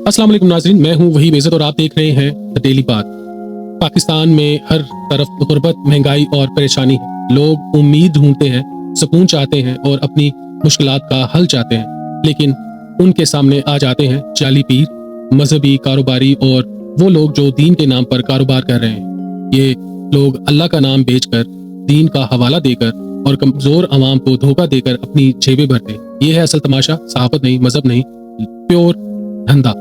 अस्सलाम वालेकुम नाज़रीन, मैं हूं वही बेइज्जत और आप देख रहे हैं द डेली बात। पाकिस्तान में हर तरफ गुर्बत, महंगाई और परेशानी है। लोग उम्मीद ढूंढते हैं, सुकून चाहते हैं और अपनी मुश्किलात का हल चाहते हैं, लेकिन उनके सामने आ जाते हैं जाली पीर, मजहबी कारोबारी और वो लोग जो दीन के नाम पर कारोबार कर रहे हैं। ये लोग अल्लाह का नाम बेचकर, दीन का हवाला देकर और कमजोर आवाम को धोखा देकर अपनी जेबें भरते हैं। ये है असल तमाशा, सहाफत नहीं, मजहब नहीं, प्योर धंधा।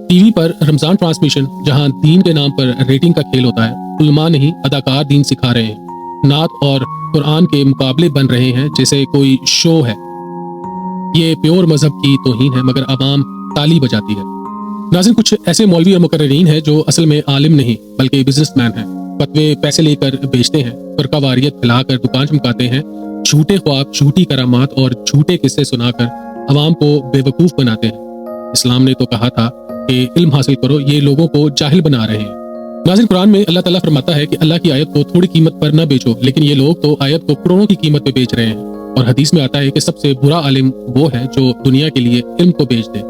टीवी पर रमजान ट्रांसमिशन, जहां दीन के नाम पर रेटिंग का खेल होता है। उलमा नहीं, अदाकार दीन सिखा रहे हैं। नात और कुरान के मुकाबले बन रहे हैं जैसे कोई शो है। ये प्योर मजहब की तौहीन है, मगर आवाम ताली बजाती है। नाज़रीन, कुछ ऐसे मौलवी और मुकर्रिरीन हैं जो असल में आलिम नहीं बल्कि बिजनेसमैन हैं। फतवे पैसे लेकर बेचते हैं, फरका वारियत फैलाकर दुकान चमकाते हैं, झूठे ख्वाब, झूठी करामात और झूठे किस्से सुनाकर अवाम को बेवकूफ बनाते हैं। इस्लाम ने तो कहा था कि इल्म हासिल करो, ये लोगों को जाहिल बना रहे हैं। नाज़रीन, कुरान में अल्लाह ताला फरमाता है कि अल्लाह की आयत को थोड़ी कीमत पर न बेचो, लेकिन ये लोग तो आयत को करोड़ों की कीमत पे बेच रहे हैं। और हदीस में आता है कि सबसे बुरा आलिम वो है जो दुनिया के लिए इल्म को बेच दे,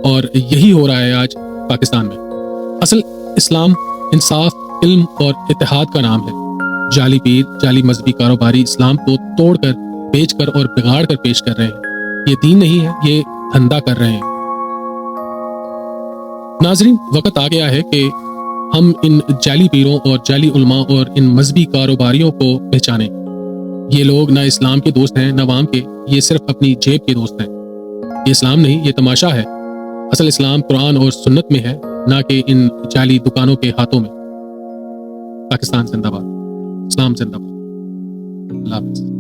और यही हो रहा है आज पाकिस्तान में। असल इस्लाम इंसाफ, इल्म और इत्तेहाद का नाम है। जाली पीर, जाली मजहबी कारोबारी इस्लाम को तोड़कर, बेचकर और बिगाड़ कर पेश कर रहे हैं। ये दीन नहीं है, ये धंधा कर रहे हैं। नाज़रीन, वक्त आ गया है कि हम इन जाली पीरों और जाली उलमा और इन मजहबी कारोबारियों को पहचानें। ये लोग ना इस्लाम के दोस्त हैं, ना अवाम के, ये सिर्फ अपनी जेब के दोस्त हैं। ये इस्लाम नहीं, ये तमाशा है। असल इस्लाम कुरान और सुन्नत में है, ना कि इन जाली दुकानों के हाथों में। पाकिस्तान जिंदाबाद, इस्लाम जिंदाबाद। अल्लाह हाफ़िज़।